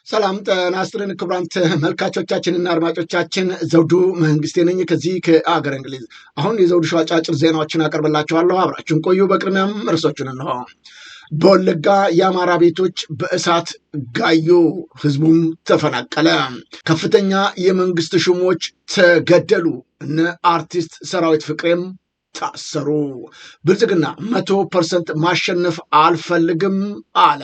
ሰላም ጤና ይስጥልን ክቡራን ተመልካቾቻችንና አድማጮቻችን ዘውዱ መንግስቴ ነኝ ከዚህ ከአገር እንግሊዝ። አሁን የዘውዱ ሾው አጫጭር ዜናዎችን አቀርብላችኋለሁ። አብራችሁን ቆዩ። በቅድሚያም ርዕሶቹን እንሆ። በወለጋ የአማራ ቤቶች በእሳት ጋዩ፣ ህዝቡም ተፈናቀለ። ከፍተኛ የመንግስት ሹሞች ተገደሉ። እነ አርቲስት ሰራዊት ፍቅሬም ታሰሩ። ብልጽግና 100% ማሸነፍ አልፈልግም አለ።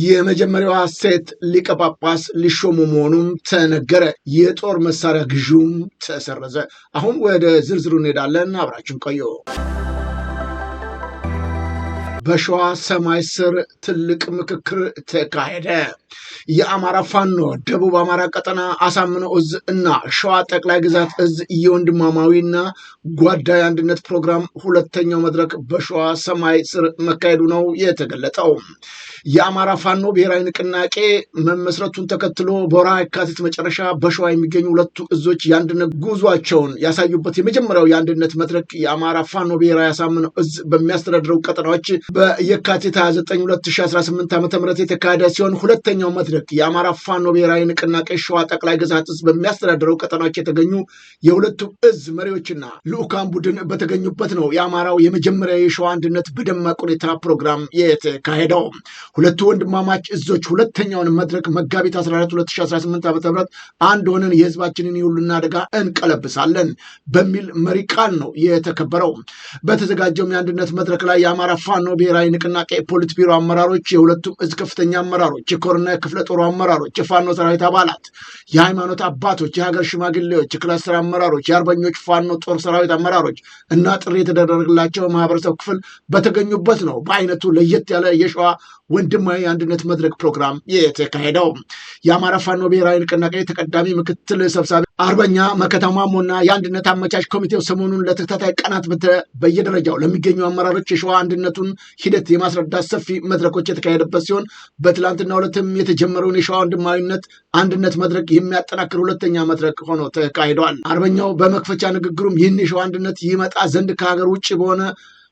የመጀመሪያዋ ሴት ሊቀ ጳጳስ ሊሾሙ መሆኑም ተነገረ። የጦር መሳሪያ ግዢውም ተሰረዘ። አሁን ወደ ዝርዝሩ እንሄዳለን። አብራችን ቆዩ። በሸዋ ሰማይ ስር ትልቅ ምክክር ተካሄደ። የአማራ ፋኖ ደቡብ አማራ ቀጠና አሳምነው እዝ እና ሸዋ ጠቅላይ ግዛት እዝ የወንድማማዊና ጓዳይ አንድነት ፕሮግራም ሁለተኛው መድረክ በሸዋ ሰማይ ስር መካሄዱ ነው የተገለጠው። የአማራ ፋኖ ብሔራዊ ንቅናቄ መመስረቱን ተከትሎ በወርሃ የካቲት መጨረሻ በሸዋ የሚገኙ ሁለቱ እዞች የአንድነት ጉዟቸውን ያሳዩበት የመጀመሪያው የአንድነት መድረክ የአማራ ፋኖ ብሔራዊ አሳምነው እዝ በሚያስተዳድረው ቀጠናዎች በየካቲት 29 2018 ዓ.ም የተካሄደ ሲሆን ሁለተኛው መድረክ የአማራ ፋኖ ብሔራዊ ንቅናቄ ሸዋ ጠቅላይ ግዛት እዝ በሚያስተዳድረው ቀጠናዎች የተገኙ የሁለቱ እዝ መሪዎችና ልዑካን ቡድን በተገኙበት ነው የአማራው የመጀመሪያ የሸዋ አንድነት በደማቅ ሁኔታ ፕሮግራም የተካሄደው። ሁለቱ ወንድማማች እዞች ሁለተኛውን መድረክ መጋቢት 14 2018 ዓ.ም አንድ ሆነን የህዝባችንን የሁሉና አደጋ እንቀለብሳለን በሚል መሪ ቃል ነው የተከበረው። በተዘጋጀውም የአንድነት መድረክ ላይ የአማራ ፋኖ ብሔራዊ ንቅናቄ ፖሊት ቢሮ አመራሮች፣ የሁለቱም እዝ ከፍተኛ አመራሮች፣ የኮርና የክፍለ ጦሩ አመራሮች፣ የፋኖ ሰራዊት አባላት፣ የሃይማኖት አባቶች፣ የሀገር ሽማግሌዎች፣ የክላስተር አመራሮች፣ የአርበኞች ፋኖ ጦር ሰራዊት አመራሮች እና ጥሪ የተደረገላቸው ማህበረሰብ ክፍል በተገኙበት ነው በአይነቱ ለየት ያለ የሸዋ ወንድማዊ አንድነት መድረክ ፕሮግራም የተካሄደው። የአማራ ፋኖ ብሔራዊ ንቅናቄ ተቀዳሚ ምክትል ሰብሳቢ አርበኛ መከታው ማሞና የአንድነት አመቻች ኮሚቴው ሰሞኑን ለተከታታይ ቀናት በየደረጃው ለሚገኙ አመራሮች የሸዋ አንድነቱን ሂደት የማስረዳት ሰፊ መድረኮች የተካሄደበት ሲሆን በትላንትናው ዕለትም የተጀመረውን የሸዋ ወንድማዊነት አንድነት መድረክ የሚያጠናክር ሁለተኛ መድረክ ሆኖ ተካሂደዋል። አርበኛው በመክፈቻ ንግግሩም ይህን የሸዋ አንድነት ይመጣ ዘንድ ከሀገር ውጭ በሆነ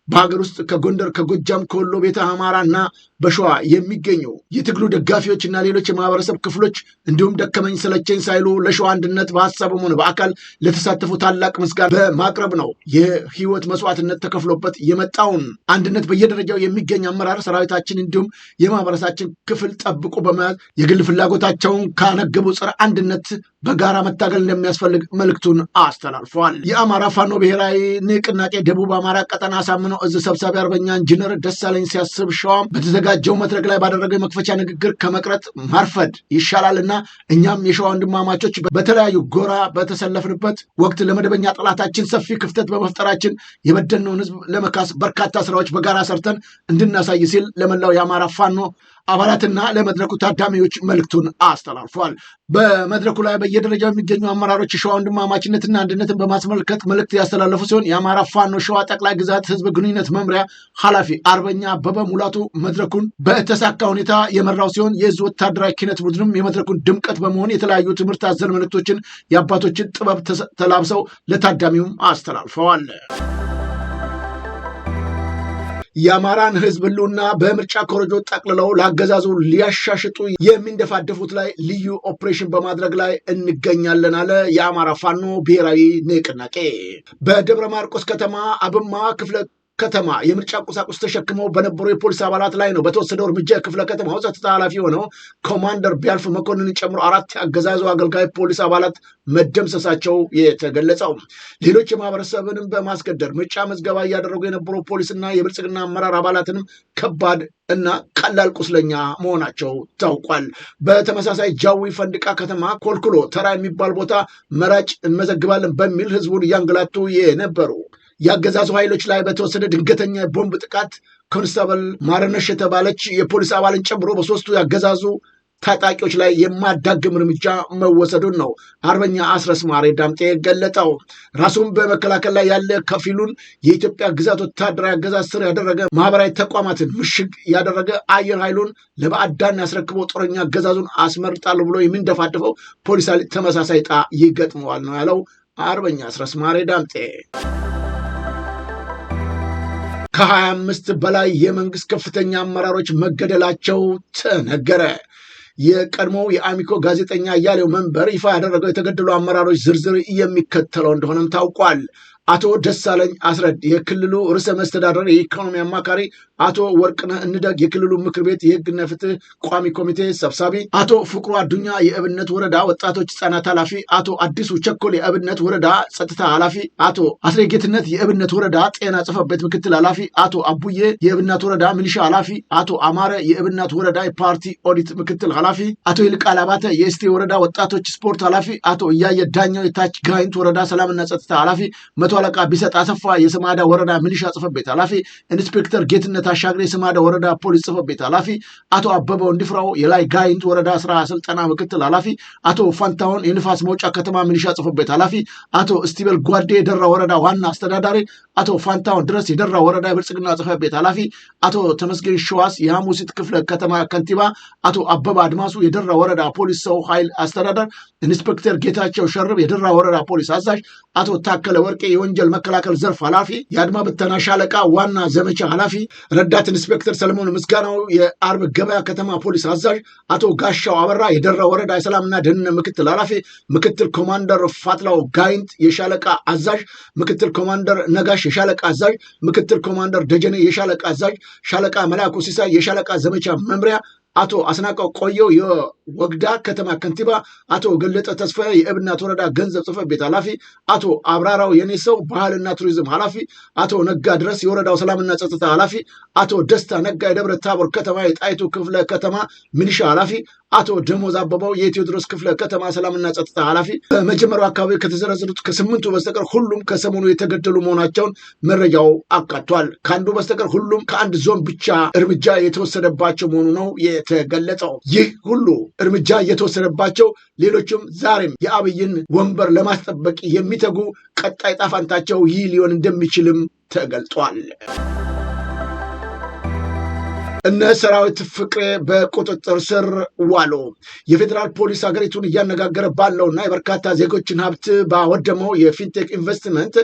በሀገር ውስጥ ከጎንደር፣ ከጎጃም፣ ከወሎ ቤተ አማራ እና በሸዋ የሚገኙ የትግሉ ደጋፊዎች እና ሌሎች የማህበረሰብ ክፍሎች እንዲሁም ደከመኝ ሰለቸኝ ሳይሉ ለሸዋ አንድነት በሀሳብም ሆነ በአካል ለተሳተፉ ታላቅ ምስጋና በማቅረብ ነው የህይወት መስዋዕትነት ተከፍሎበት የመጣውን አንድነት በየደረጃው የሚገኝ አመራር ሰራዊታችን እንዲሁም የማህበረሰባችን ክፍል ጠብቆ በመያዝ የግል ፍላጎታቸውን ካነገቡ ጸረ አንድነት በጋራ መታገል እንደሚያስፈልግ መልእክቱን አስተላልፈዋል። የአማራ ፋኖ ብሔራዊ ንቅናቄ ደቡብ አማራ ቀጠና አሳምነው እዝ ሰብሳቢ አርበኛ ኢንጂነር ደሳለኝ ሲያስብ ሸዋም በተዘጋጀው መድረክ ላይ ባደረገው የመክፈቻ ንግግር ከመቅረት ማርፈድ ይሻላልና እኛም የሸዋ ወንድማማቾች በተለያዩ ጎራ በተሰለፍንበት ወቅት ለመደበኛ ጠላታችን ሰፊ ክፍተት በመፍጠራችን የበደልነውን ህዝብ ለመካስ በርካታ ስራዎች በጋራ ሰርተን እንድናሳይ ሲል ለመላው የአማራ ፋኖ አባላትና ለመድረኩ ታዳሚዎች መልእክቱን አስተላልፏል። በመድረኩ ላይ በየደረጃው የሚገኙ አመራሮች የሸዋ ወንድማማችነትና አንድነትን በማስመልከት መልእክት ያስተላለፉ ሲሆን የአማራ ፋኖ ሸዋ ጠቅላይ ግዛት ህዝብ ግንኙነት መምሪያ ኃላፊ አርበኛ አበበ ሙላቱ መድረኩን በተሳካ ሁኔታ የመራው ሲሆን የእዝ ወታደራዊ ኪነት ቡድንም የመድረኩን ድምቀት በመሆን የተለያዩ ትምህርት አዘል መልእክቶችን የአባቶችን ጥበብ ተላብሰው ለታዳሚውም አስተላልፈዋል። የአማራን ህዝብ ህልውና በምርጫ ኮረጆ ጠቅልለው ለአገዛዙ ሊያሻሽጡ የሚንደፋደፉት ላይ ልዩ ኦፕሬሽን በማድረግ ላይ እንገኛለን አለ የአማራ ፋኖ ብሔራዊ ንቅናቄ። በደብረ ማርቆስ ከተማ አብማ ክፍለ ከተማ የምርጫ ቁሳቁስ ተሸክመው በነበሩ የፖሊስ አባላት ላይ ነው በተወሰደው እርምጃ የክፍለ ከተማው ጸጥታ ኃላፊ ሆነው ኮማንደር ቢያልፍ መኮንን ጨምሮ 4 አገዛዙ አገልጋይ ፖሊስ አባላት መደምሰሳቸው የተገለጸው። ሌሎች የማህበረሰብንም በማስገደር ምርጫ መዝገባ እያደረጉ የነበሩ ፖሊስና የብልጽግና አመራር አባላትንም ከባድ እና ቀላል ቁስለኛ መሆናቸው ታውቋል። በተመሳሳይ ጃዊ ፈንድቃ ከተማ ኮልኩሎ ተራ የሚባል ቦታ መራጭ እንመዘግባለን በሚል ህዝቡን እያንገላቱ የነበሩ የአገዛዙ ኃይሎች ላይ በተወሰደ ድንገተኛ የቦምብ ጥቃት ኮንስታብል ማረነሽ የተባለች የፖሊስ አባልን ጨምሮ በሶስቱ የአገዛዙ ታጣቂዎች ላይ የማዳግም እርምጃ መወሰዱን ነው አርበኛ አስረስ ማሬ ዳምጤ ገለጠው። ራሱን በመከላከል ላይ ያለ ከፊሉን የኢትዮጵያ ግዛት ወታደራዊ አገዛዝ ስር ያደረገ ማህበራዊ ተቋማትን ምሽግ ያደረገ አየር ኃይሉን ለባዕዳን ያስረክቦ ጦረኛ አገዛዙን አስመርጣሉ ብሎ የሚንደፋደፈው ፖሊስ ተመሳሳይ ዕጣ ይገጥመዋል ነው ያለው አርበኛ አስረስ ማሬ ዳምጤ። ከ25 በላይ የመንግስት ከፍተኛ አመራሮች መገደላቸው ተነገረ። የቀድሞው የአሚኮ ጋዜጠኛ አያሌው መንበር ይፋ ያደረገው የተገደሉ አመራሮች ዝርዝር የሚከተለው እንደሆነም ታውቋል። አቶ ደሳለኝ አስረድ የክልሉ ርዕሰ መስተዳደር የኢኮኖሚ አማካሪ፣ አቶ ወርቅነህ እንደግ የክልሉ ምክር ቤት የህግና ፍትህ ቋሚ ኮሚቴ ሰብሳቢ፣ አቶ ፍቅሩ አዱኛ የእብነት ወረዳ ወጣቶች ህጻናት ኃላፊ፣ አቶ አዲሱ ቸኮል የእብነት ወረዳ ጸጥታ ኃላፊ፣ አቶ አስሬጌትነት የእብነት ወረዳ ጤና ጽሕፈት ቤት ምክትል ኃላፊ፣ አቶ አቡዬ የእብነት ወረዳ ሚሊሻ ኃላፊ፣ አቶ አማረ የእብነት ወረዳ የፓርቲ ኦዲት ምክትል ኃላፊ፣ አቶ ይልቃል አባተ የእስቴ ወረዳ ወጣቶች ስፖርት ኃላፊ፣ አቶ እያየ ዳኛው የታች ጋይንት ወረዳ ሰላምና ጸጥታ ኃላፊ፣ መቶ አለቃ ቢሰጥ አሰፋ የስማዳ ወረዳ ሚሊሻ ጽሕፈት ቤት ኃላፊ፣ ኢንስፔክተር ጌትነት አሻግሬ የስማዳ ወረዳ ፖሊስ ጽሕፈት ቤት ኃላፊ፣ አቶ አበበው እንዲፍራው የላይ ጋይንት ወረዳ ስራ ስልጠና ምክትል ኃላፊ፣ አቶ ፋንታውን የንፋስ መውጫ ከተማ ሚሊሻ ጽሕፈት ቤት ኃላፊ፣ አቶ እስቲበል ጓዴ የደራ ወረዳ ዋና አስተዳዳሪ፣ አቶ ፋንታውን ድረስ የደራ ወረዳ የብልጽግና ጽሕፈት ቤት ኃላፊ፣ አቶ ተመስገን ሸዋስ የሐሙሲት ክፍለ ከተማ ከንቲባ፣ አቶ አበባ አድማሱ የደራ ወረዳ ፖሊስ ሰው ኃይል አስተዳደር፣ ኢንስፔክተር ጌታቸው ሸርብ የደራ ወረዳ ፖሊስ አዛዥ፣ አቶ ታከለ ወርቄ የወንጀል መከላከል ዘርፍ ኃላፊ፣ የአድማ ብተና ሻለቃ ዋና ዘመቻ ኃላፊ፣ ረዳት ኢንስፔክተር ሰለሞን ምስጋናው የአርብ ገበያ ከተማ ፖሊስ አዛዥ፣ አቶ ጋሻው አበራ የደራ ወረዳ የሰላምና ደህንነት ምክትል ኃላፊ፣ ምክትል ኮማንደር ፋትላው ጋይንት የሻለቃ አዛዥ፣ ምክትል ኮማንደር ነጋሽ የሻለቃ አዛዥ፣ ምክትል ኮማንደር ደጀኔ የሻለቃ አዛዥ፣ ሻለቃ መላኩ ሲሳይ የሻለቃ ዘመቻ መምሪያ፣ አቶ አስናቀው ቆየው የወግዳ ከተማ ከንቲባ፣ አቶ ገለጠ ተስፋዬ የእብናት ወረዳ ገንዘብ ጽሕፈት ቤት ኃላፊ፣ አቶ አብራራው የኔሰው ባህልና ቱሪዝም ኃላፊ፣ አቶ ነጋ ድረስ የወረዳው ሰላምና ጸጥታ ኃላፊ፣ አቶ ደስታ ነጋ የደብረ ታቦር ከተማ የጣይቱ ክፍለ ከተማ ሚሊሻ ኃላፊ፣ አቶ ደሞዝ አበባው የቴዎድሮስ ክፍለ ከተማ ሰላምና ጸጥታ ኃላፊ። በመጀመሪያው አካባቢ ከተዘረዘሩት ከስምንቱ በስተቀር ሁሉም ከሰሞኑ የተገደሉ መሆናቸውን መረጃው አካቷል። ከአንዱ በስተቀር ሁሉም ከአንድ ዞን ብቻ እርምጃ የተወሰደባቸው መሆኑ ነው የተገለጸው። ይህ ሁሉ እርምጃ የተወሰደባቸው ሌሎችም ዛሬም የአብይን ወንበር ለማስጠበቅ የሚተጉ ቀጣይ ጣፋንታቸው ይህ ሊሆን እንደሚችልም ተገልጧል። እነ ሰራዊት ፍቅሬ በቁጥጥር ስር ዋሉ። የፌዴራል ፖሊስ ሀገሪቱን እያነጋገረ ባለውና የበርካታ ዜጎችን ሀብት ባወደመው የፊንቴክ ኢንቨስትመንት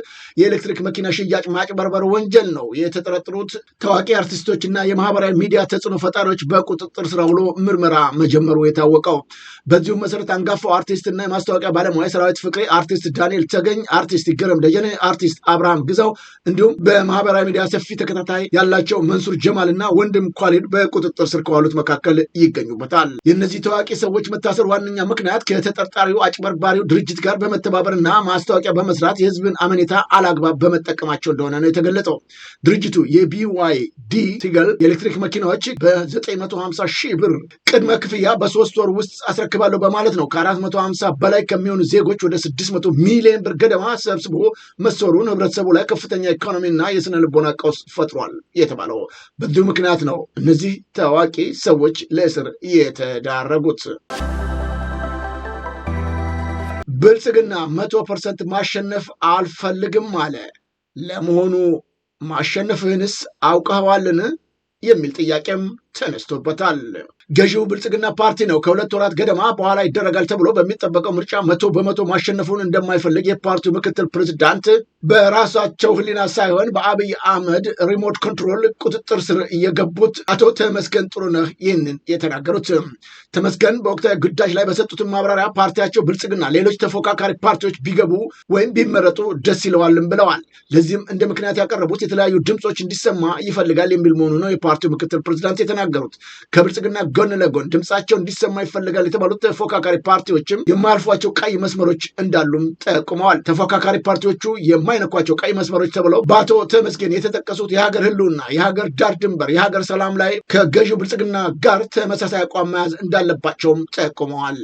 የኤሌክትሪክ መኪና ሽያጭ ማጭበርበር ወንጀል ነው የተጠረጠሩት ታዋቂ አርቲስቶችና የማህበራዊ ሚዲያ ተጽዕኖ ፈጣሪዎች በቁጥጥር ስር ውሎ ምርመራ መጀመሩ የታወቀው። በዚሁም መሰረት አንጋፋው አርቲስትና የማስታወቂያ ባለሙያ ሰራዊት ፍቅሬ፣ አርቲስት ዳንኤል ተገኝ፣ አርቲስት ይገረም ደጀኔ፣ አርቲስት አብርሃም ግዛው እንዲሁም በማህበራዊ ሚዲያ ሰፊ ተከታታይ ያላቸው መንሱር ጀማል እና ወንድም ኳሊድ በቁጥጥር ስር ከዋሉት መካከል ይገኙበታል። የእነዚህ ታዋቂ ሰዎች መታሰር ዋነኛ ምክንያት ከተጠርጣሪው አጭበርባሪው ድርጅት ጋር በመተባበርና ማስታወቂያ በመስራት የህዝብን አመኔታ አላግባብ በመጠቀማቸው እንደሆነ ነው የተገለጸው። ድርጅቱ የቢዋይዲ ሲገል የኤሌክትሪክ መኪናዎች በ950 ሺህ ብር ቅድመ ክፍያ በ3 ወር ውስጥ አስረክባለሁ በማለት ነው ከ450 በላይ ከሚሆኑ ዜጎች ወደ 600 ሚሊዮን ብር ገደማ ሰብስቦ መሰሩን ህብረተሰቡ ላይ ከፍተኛ ኢኮኖሚና የስነ ልቦና ቀውስ ፈጥሯል የተባለው በዚሁ ምክንያት ነው እነዚህ ታዋቂ ሰዎች ለእስር የተዳረጉት። ብልጽግና 100% ማሸነፍ አልፈልግም አለ። ለመሆኑ ማሸነፍህንስ አውቀዋልን የሚል ጥያቄም ተነስቶበታል። ገዢው ብልጽግና ፓርቲ ነው ከ2 ወራት ገደማ በኋላ ይደረጋል ተብሎ በሚጠበቀው ምርጫ 100% ማሸነፉን እንደማይፈልግ የፓርቲው ምክትል ፕሬዝዳንት በራሳቸው ህሊና ሳይሆን በአብይ አህመድ ሪሞት ኮንትሮል ቁጥጥር ስር የገቡት አቶ ተመስገን ጥሩነህ ይህንን የተናገሩት። ተመስገን በወቅታዊ ጉዳዮች ላይ በሰጡትን ማብራሪያ ፓርቲያቸው ብልጽግና ሌሎች ተፎካካሪ ፓርቲዎች ቢገቡ ወይም ቢመረጡ ደስ ይለዋልም ብለዋል። ለዚህም እንደ ምክንያት ያቀረቡት የተለያዩ ድምፆች እንዲሰማ ይፈልጋል የሚል መሆኑ ነው የፓርቲው ምክትል ፕሬዝዳንት የተናገሩት። ከብልጽግና ጎን ለጎን ድምፃቸው እንዲሰማ ይፈልጋል የተባሉት ተፎካካሪ ፓርቲዎችም የማያልፏቸው ቀይ መስመሮች እንዳሉም ጠቁመዋል። ተፎካካሪ ፓርቲዎቹ የማይነኳቸው ቀይ መስመሮች ተብለው በአቶ ተመስገን የተጠቀሱት የሀገር ህልውና፣ የሀገር ዳር ድንበር፣ የሀገር ሰላም ላይ ከገዢው ብልጽግና ጋር ተመሳሳይ አቋም መያዝ እንዳለባቸውም ጠቁመዋል።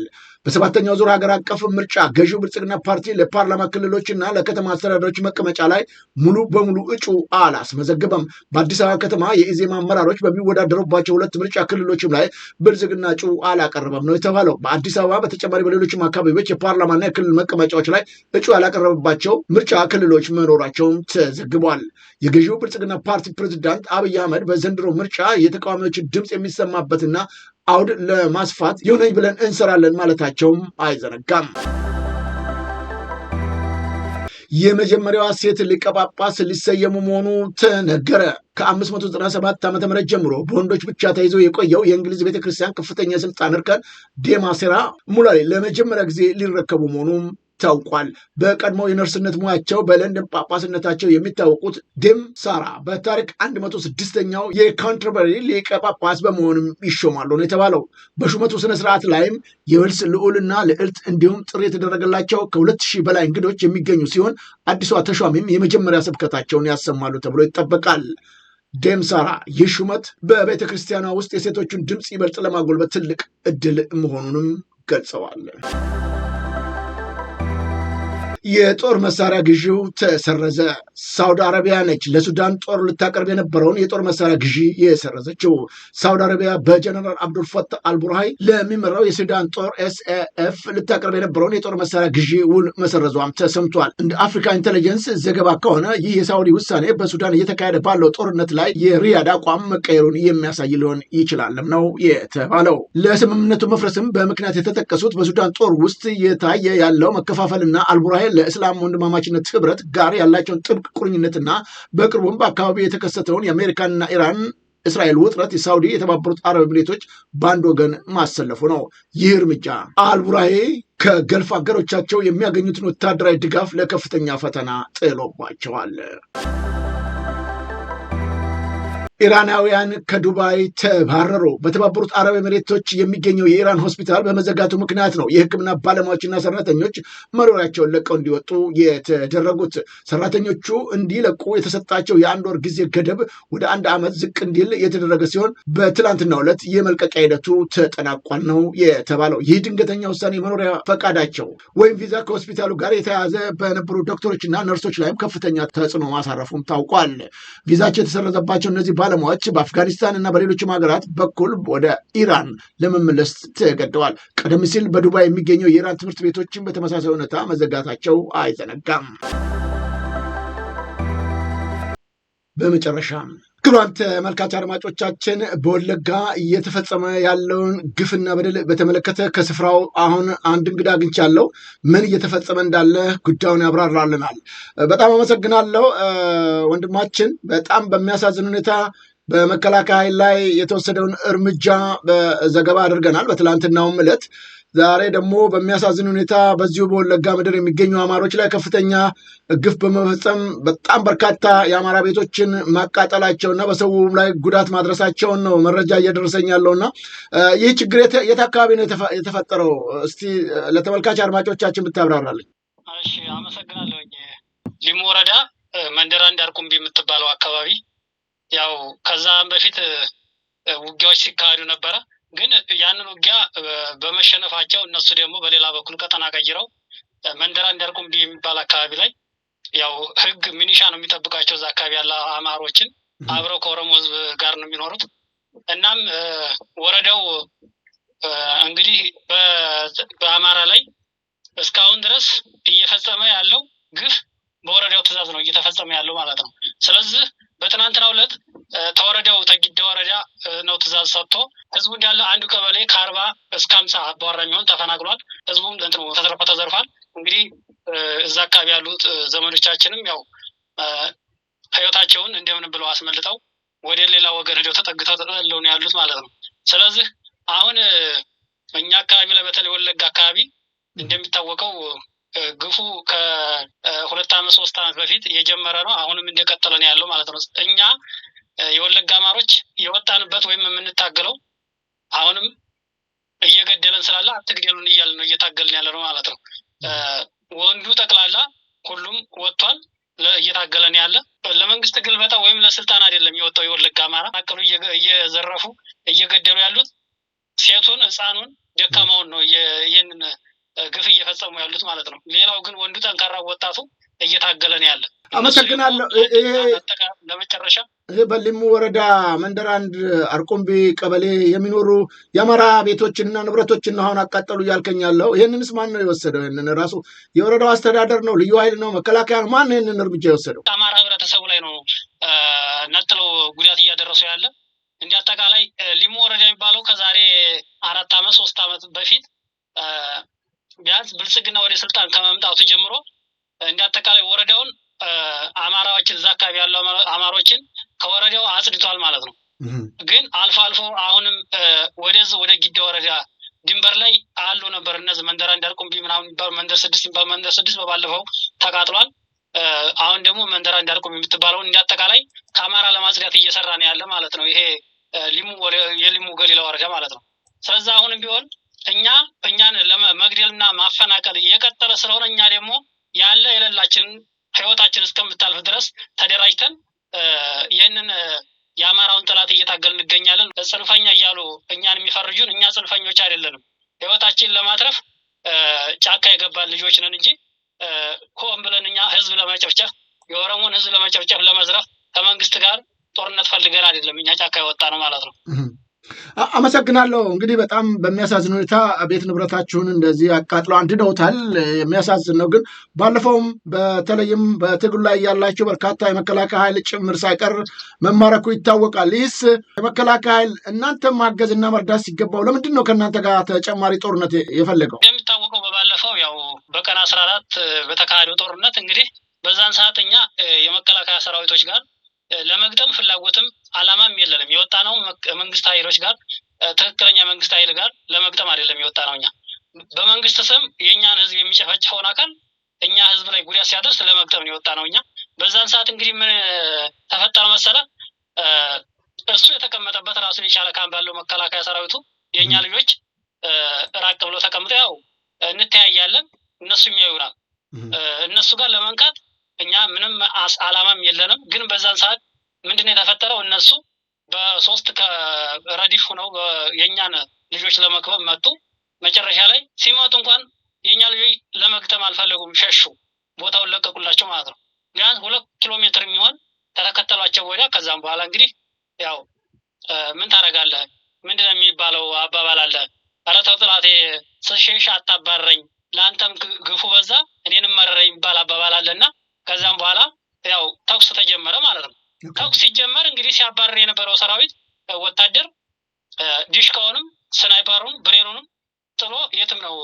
በሰባተኛው ዙር ሀገር አቀፍ ምርጫ ገዢው ብልጽግና ፓርቲ ለፓርላማ ክልሎችና ለከተማ አስተዳደሮች መቀመጫ ላይ ሙሉ በሙሉ እጩ አላስመዘገበም። በአዲስ አበባ ከተማ የኢዜማ አመራሮች በሚወዳደሩባቸው 2 ምርጫ ክልሎችም ላይ ብልጽግና እጩ አላቀረበም ነው የተባለው። በአዲስ አበባ በተጨማሪ በሌሎችም አካባቢዎች የፓርላማና የክልል መቀመጫዎች ላይ እጩ ያላቀረበባቸው ምርጫ ክልሎች መኖራቸውም ተዘግቧል። የገዢው ብልጽግና ፓርቲ ፕሬዝዳንት አብይ አህመድ በዘንድሮ ምርጫ የተቃዋሚዎችን ድምፅ የሚሰማበትና አውድ ለማስፋት ይሁነኝ ብለን እንሰራለን ማለታቸውም አይዘነጋም። የመጀመሪያዋ ሴት ሊቀ ጳጳስ ሊሰየሙ መሆኑ ተነገረ። ከ597 ዓ.ም ጀምሮ በወንዶች ብቻ ተይዞ የቆየው የእንግሊዝ ቤተክርስቲያን ከፍተኛ የስልጣን እርከን ዴማሴራ ሙላሌ ለመጀመሪያ ጊዜ ሊረከቡ መሆኑም ታውቋል። በቀድሞ የነርስነት ሙያቸው በለንደን ጳጳስነታቸው የሚታወቁት ዴም ሳራ በታሪክ 106ኛው የካንተርበሪ ሊቀ ጳጳስ በመሆንም ይሾማሉ ነው የተባለው። በሹመቱ ስነስርዓት ላይም የዌልስ ልዑልና ልዕልት እንዲሁም ጥሪ የተደረገላቸው ከ2000 በላይ እንግዶች የሚገኙ ሲሆን አዲሷ ተሿሚም የመጀመሪያ ስብከታቸውን ያሰማሉ ተብሎ ይጠበቃል። ዴም ሳራ ይህ ሹመት በቤተ ክርስቲያኗ ውስጥ የሴቶቹን ድምፅ ይበልጥ ለማጎልበት ትልቅ እድል መሆኑንም ገልጸዋል። የጦር መሳሪያ ግዢው ተሰረዘ። ሳውዲ አረቢያ ነች ለሱዳን ጦር ልታቀርብ የነበረውን የጦር መሳሪያ ግዢ የሰረዘችው። ሳውዲ አረቢያ በጀነራል አብዱልፈታህ አልቡርሃይ ለሚመራው የሱዳን ጦር ኤስኤኤፍ ልታቀርብ የነበረውን የጦር መሳሪያ ግዢ ውል መሰረዟም ተሰምቷል። እንደ አፍሪካ ኢንቴሊጀንስ ዘገባ ከሆነ ይህ የሳውዲ ውሳኔ በሱዳን እየተካሄደ ባለው ጦርነት ላይ የሪያድ አቋም መቀየሩን የሚያሳይ ሊሆን ይችላልም ነው የተባለው። ለስምምነቱ መፍረስም በምክንያት የተጠቀሱት በሱዳን ጦር ውስጥ የታየ ያለው መከፋፈልና አልቡርሃይ ለእስላም ወንድማማችነት ህብረት ጋር ያላቸውን ጥብቅ ቁርኝነትና በቅርቡም በአካባቢው የተከሰተውን የአሜሪካንና ኢራን እስራኤል ውጥረት የሳውዲ የተባበሩት አረብ ኤሚሬቶች በአንድ ወገን ማሰለፉ ነው። ይህ እርምጃ አልቡርሃይ ከገልፍ አገሮቻቸው የሚያገኙትን ወታደራዊ ድጋፍ ለከፍተኛ ፈተና ጥሎባቸዋል። ኢራናውያን ከዱባይ ተባረሩ። በተባበሩት አረብ ኤሚሬቶች የሚገኘው የኢራን ሆስፒታል በመዘጋቱ ምክንያት ነው የሕክምና ባለሙያዎችና ሰራተኞች መኖሪያቸውን ለቀው እንዲወጡ የተደረጉት። ሰራተኞቹ እንዲለቁ የተሰጣቸው የአንድ ወር ጊዜ ገደብ ወደ 1 ዓመት ዝቅ እንዲል የተደረገ ሲሆን በትላንትናው ዕለት የመልቀቂያ ሂደቱ ተጠናቋል ነው የተባለው። ይህ ድንገተኛ ውሳኔ መኖሪያ ፈቃዳቸው ወይም ቪዛ ከሆስፒታሉ ጋር የተያያዘ በነበሩ ዶክተሮችና ነርሶች ላይም ከፍተኛ ተጽዕኖ ማሳረፉም ታውቋል። ቪዛቸው የተሰረዘባቸው እነዚህ ባለሙያዎች በአፍጋኒስታን እና በሌሎችም ሀገራት በኩል ወደ ኢራን ለመመለስ ተገደዋል። ቀደም ሲል በዱባይ የሚገኘው የኢራን ትምህርት ቤቶችን በተመሳሳይ ሁኔታ መዘጋታቸው አይዘነጋም። በመጨረሻ ክቡራን ተመልካች አድማጮቻችን በወለጋ እየተፈጸመ ያለውን ግፍና በደል በተመለከተ ከስፍራው አሁን አንድ እንግዳ አግኝቻለሁ። ምን እየተፈጸመ እንዳለ ጉዳዩን ያብራራልናል። በጣም አመሰግናለሁ ወንድማችን። በጣም በሚያሳዝን ሁኔታ በመከላከያ ኃይል ላይ የተወሰደውን እርምጃ በዘገባ አድርገናል በትላንትናውም ዕለት። ዛሬ ደግሞ በሚያሳዝን ሁኔታ በዚሁ በወለጋ ምድር የሚገኙ አማሮች ላይ ከፍተኛ ግፍ በመፈጸም በጣም በርካታ የአማራ ቤቶችን ማቃጠላቸውና በሰውም ላይ ጉዳት ማድረሳቸውን ነው መረጃ እየደረሰኝ ያለውና ይህ ችግር የት አካባቢ ነው የተፈጠረው? እስቲ ለተመልካች አድማጮቻችን ብታብራራልኝ። እሺ፣ አመሰግናለሁ። ሊሙ ወረዳ መንደራ እንዳርቁምቢ የምትባለው አካባቢ ያው ከዛም በፊት ውጊያዎች ሲካሄዱ ነበረ። ግን ያንን ውጊያ በመሸነፋቸው እነሱ ደግሞ በሌላ በኩል ቀጠና ቀይረው መንደራ እንዳርቁምቢ የሚባል አካባቢ ላይ ያው ህግ ሚኒሻ ነው የሚጠብቃቸው። እዛ አካባቢ ያለ አማሮችን አብረው ከኦሮሞ ህዝብ ጋር ነው የሚኖሩት። እናም ወረዳው እንግዲህ በአማራ ላይ እስካሁን ድረስ እየፈጸመ ያለው ግፍ በወረዳው ትእዛዝ ነው እየተፈጸመ ያለው ማለት ነው። ስለዚህ በትናንትናው ዕለት ተወረዳው ተጊደ ወረዳ ነው ትእዛዝ ሰጥቶ ህዝቡ እንዳለ አንዱ ቀበሌ ከ40 እስከ 50 አባወራ የሚሆን ተፈናቅሏል። ህዝቡም ተዘርፏል። እንግዲህ እዛ አካባቢ ያሉት ዘመዶቻችንም ያው ህይወታቸውን እንደምን ብለው አስመልጠው ወደ ሌላ ወገን ሄደው ተጠግተው ተጠልለው ነው ያሉት ማለት ነው። ስለዚህ አሁን እኛ አካባቢ ላይ በተለይ ወለጋ አካባቢ እንደሚታወቀው ግፉ ከ2 ዓመት 3 ዓመት በፊት እየጀመረ ነው። አሁንም እንደቀጠለ ነው ያለው ማለት ነው። እኛ የወለጋ አማሮች የወጣንበት ወይም የምንታገለው አሁንም እየገደለን ስላለ አትግደሉን እያልን ነው እየታገልን ያለ ነው ማለት ነው። ወንዱ ጠቅላላ ሁሉም ወጥቷል እየታገለን ያለ። ለመንግስት ግልበጣ ወይም ለስልጣን አይደለም የወጣው የወለጋ አማራ። አቀሉ እየዘረፉ እየገደሉ ያሉት ሴቱን፣ ህፃኑን፣ ደካማውን ነው ይሄንን ግፍ እየፈጸሙ ያሉት ማለት ነው። ሌላው ግን ወንዱ ጠንካራ ወጣቱ እየታገለን ያለ። አመሰግናለሁ። ለመጨረሻ በሊሙ ወረዳ መንደር አንድ አርቁምቢ ቀበሌ የሚኖሩ የአማራ ቤቶችንና ንብረቶችን ነው አሁን አቃጠሉ እያልከኛለሁ። ይህንንስ ማን ነው የወሰደው? ይህንን ራሱ የወረዳው አስተዳደር ነው? ልዩ ኃይል ነው? መከላከያ? ማን ነው ይህንን እርምጃ የወሰደው? አማራ ህብረተሰቡ ላይ ነው ነጥለው ጉዳት እያደረሱ ያለ። እንዲህ አጠቃላይ ሊሙ ወረዳ የሚባለው ከዛሬ 4 ዓመት 3 ዓመት በፊት ቢያንስ ብልጽግና ወደ ስልጣን ከመምጣቱ ጀምሮ እንዳጠቃላይ ወረዳውን አማራዎችን እዛ አካባቢ ያሉ አማሮችን ከወረዳው አጽድቷል ማለት ነው። ግን አልፎ አልፎ አሁንም ወደ ጊዳ ወረዳ ድንበር ላይ አሉ ነበር እነዚህ መንደር እንዳርቁምቢ ምናምን መንደር 6 በባለፈው ተቃጥሏል። አሁን ደግሞ መንደር እንዳርቁምቢ የምትባለው እንዳጠቃላይ ከአማራ ለማጽዳት እየሰራ ነው ያለ ማለት ነው። ይሄ የሊሙ ገሊላ ወረዳ ማለት ነው። ስለዚህ አሁንም ቢሆን እኛን ለመግደልና ማፈናቀል እየቀጠለ ስለሆነ እኛ ደግሞ ያለ የሌላችን ህይወታችን እስከምታልፍ ድረስ ተደራጅተን ይህንን የአማራውን ጠላት እየታገል እንገኛለን። ጽንፈኛ እያሉ እኛን የሚፈርጁን እኛ ጽንፈኞች አይደለንም። ህይወታችንን ለማትረፍ ጫካ የገባን ልጆች ነን እንጂ ሆን ብለን እኛ ህዝብ ለመጨፍጨፍ የኦሮሞን ህዝብ ለመጨፍጨፍ ለመዝረፍ ከመንግስት ጋር ጦርነት ፈልገን አይደለም እኛ ጫካ የወጣ ነው ማለት ነው። አመሰግናለሁ። እንግዲህ በጣም በሚያሳዝን ሁኔታ ቤት ንብረታችሁን እንደዚህ አቃጥለው አንድደውታል። የሚያሳዝን ነው። ግን ባለፈውም በተለይም በትግሉ ላይ ያላቸው በርካታ የመከላከያ ኃይል ጭምር ሳይቀር መማረኩ ይታወቃል። ይህስ የመከላከያ ኃይል እናንተ ማገዝና መርዳት ሲገባው ለምንድን ነው ከእናንተ ጋር ተጨማሪ ጦርነት የፈለገው? እንደሚታወቀው በባለፈው ያው በቀን 14 በተካሄደው ጦርነት እንግዲህ በዛን ሰዓት እኛ የመከላከያ ሰራዊቶች ጋር ለመግጠም ፍላጎትም አላማም የለንም። የወጣ ነው መንግስት ኃይሎች ጋር ትክክለኛ መንግስት ኃይል ጋር ለመግጠም አይደለም የወጣ ነው። እኛ በመንግስት ስም የእኛን ህዝብ የሚጨፈጭፈውን አካል እኛ ህዝብ ላይ ጉዳት ሲያደርስ ለመግጠም ነው የወጣ ነው። እኛ በዛን ሰዓት እንግዲህ ምን ተፈጠረ መሰለ፣ እሱ የተቀመጠበት ራሱን የቻለ ካምፕ ባለው መከላከያ ሰራዊቱ የእኛ ልጆች ራቅ ብሎ ተቀምጠው ያው እንተያያለን፣ እነሱም ያዩናል። እነሱ ጋር ለመንካት እኛ ምንም አላማም የለንም። ግን በዛን ሰዓት ምንድነው የተፈጠረው? እነሱ በሶስት ከረዲፍ ሆነው የኛን ልጆች ለመክበብ መጡ። መጨረሻ ላይ ሲመጡ እንኳን የኛ ልጆች ለመግጠም አልፈለጉም፣ ሸሹ፣ ቦታውን ለቀቁላቸው ማለት ነው። ቢያንስ 2 ኪሎ ሜትር የሚሆን ተከተሏቸው ወዲያ። ከዛም በኋላ እንግዲህ ያው ምን ታደርጋለህ፣ ምንድነው የሚባለው አባባል አለ፣ ኧረ ተው ጥላቴ ስሸሽ አታባረኝ፣ ለአንተም ግፉ በዛ እኔንም መረረኝ የሚባል አባባል አለና ከዛም በኋላ ያው ተኩስ ተጀመረ ማለት ነው። ተኩስ ሲጀመር እንግዲህ ሲያባረር የነበረው ሰራዊት ወታደር ዲሽካውንም ስናይፐሩን ብሬኑንም ጥሎ የትም ነው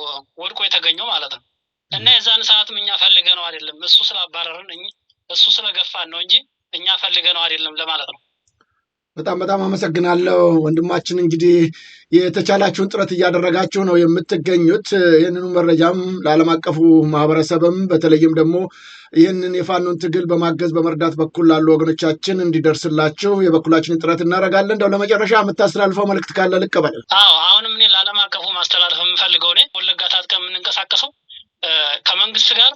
ወድቆ የተገኘው ማለት ነው። እና የዛን ሰዓትም እኛ ፈልገ ነው አይደለም፣ እሱ ስላባረርን እሱ ስለገፋን ነው እንጂ እኛ ፈልገ ነው አይደለም ለማለት ነው። በጣም አመሰግናለሁ ወንድማችን። እንግዲህ የተቻላችሁን ጥረት እያደረጋችሁ ነው የምትገኙት። ይህንኑ መረጃም ለዓለም አቀፉ ማህበረሰብም በተለይም ደግሞ ይህንን የፋኖን ትግል በማገዝ በመርዳት በኩል ላሉ ወገኖቻችን እንዲደርስላችሁ የበኩላችንን ጥረት እናደርጋለን። እንደው ለመጨረሻ የምታስተላልፈው መልዕክት ካለ ልቀበል። አሁንም እኔ ለዓለም አቀፉ ማስተላለፍ የምፈልገው እኔ ወለጋ ታጥቀን የምንንቀሳቀሰው ከመንግስት ጋር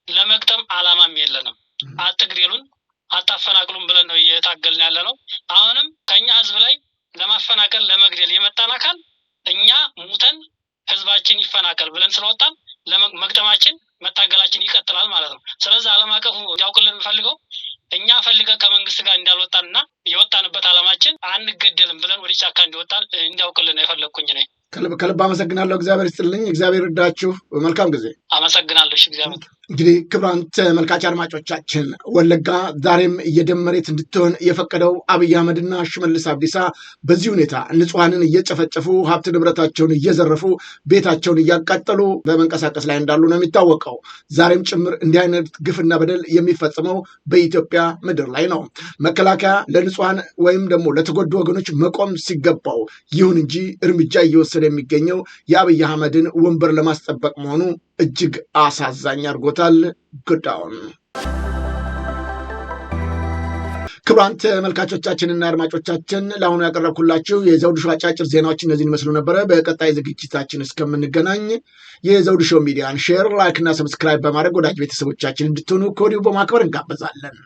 ለመግጠም አላማም የለንም። አትግደሉን፣ አታፈናቅሉም ብለን ነው እየታገልን ያለ ነው። አሁንም ከኛ ህዝብ ላይ ለማፈናቀል ለመግደል የመጣን አካል እኛ ሙተን ህዝባችን ይፈናቀል ብለን ስለወጣን ለመግጠማችን መታገላችን ይቀጥላል ማለት ነው። ስለዚህ ዓለም አቀፉ እንዲያውቅልን የምፈልገው እኛ ፈልገን ከመንግስት ጋር እንዳልወጣንና የወጣንበት ዓላማችን አንገደልም ብለን ወደ ጫካ እንዲወጣን እንዲያውቅልን ነው የፈለግኩኝ ነኝ። ከልብ አመሰግናለሁ። እግዚአብሔር ይስጥልኝ። እግዚአብሔር ይርዳችሁ። መልካም ጊዜ። አመሰግናለሁ። እግዚአብሔር እንግዲህ ክቡራን ተመልካች አድማጮቻችን ወለጋ ዛሬም የደም መሬት እንድትሆን የፈቀደው አብይ አህመድና ሽመልስ አብዲሳ በዚህ ሁኔታ ንጹሐንን እየጨፈጨፉ ሀብት ንብረታቸውን እየዘረፉ ቤታቸውን እያቃጠሉ በመንቀሳቀስ ላይ እንዳሉ ነው የሚታወቀው። ዛሬም ጭምር እንዲህ አይነት ግፍና በደል የሚፈጽመው በኢትዮጵያ ምድር ላይ ነው። መከላከያ ለንጹሐን ወይም ደግሞ ለተጎዱ ወገኖች መቆም ሲገባው፣ ይሁን እንጂ እርምጃ እየወሰደ የሚገኘው የአብይ አህመድን ወንበር ለማስጠበቅ መሆኑ እጅግ አሳዛኝ አድርጎታል ጉዳዩን። ክቡራን ተመልካቾቻችንና አድማጮቻችን ለአሁኑ ያቀረብኩላችሁ የዘውዱ ሾው አጫጭር ዜናዎች እነዚህን ይመስሉ ነበረ። በቀጣይ ዝግጅታችን እስከምንገናኝ የዘውዱ ሾው ሚዲያን ሼር፣ ላይክ እና ሰብስክራይብ በማድረግ ወዳጅ ቤተሰቦቻችን እንድትሆኑ ከወዲሁ በማክበር እንጋበዛለን።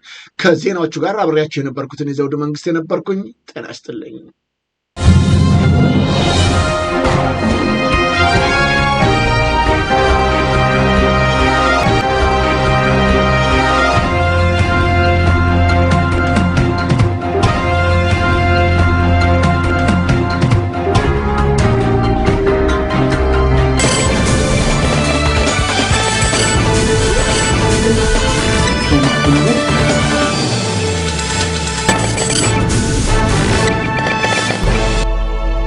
ከዜናዎቹ ጋር አብሬያችሁ የነበርኩትን የዘውዱ መንግስት የነበርኩኝ። ጤና ይስጥልኝ። Thank you.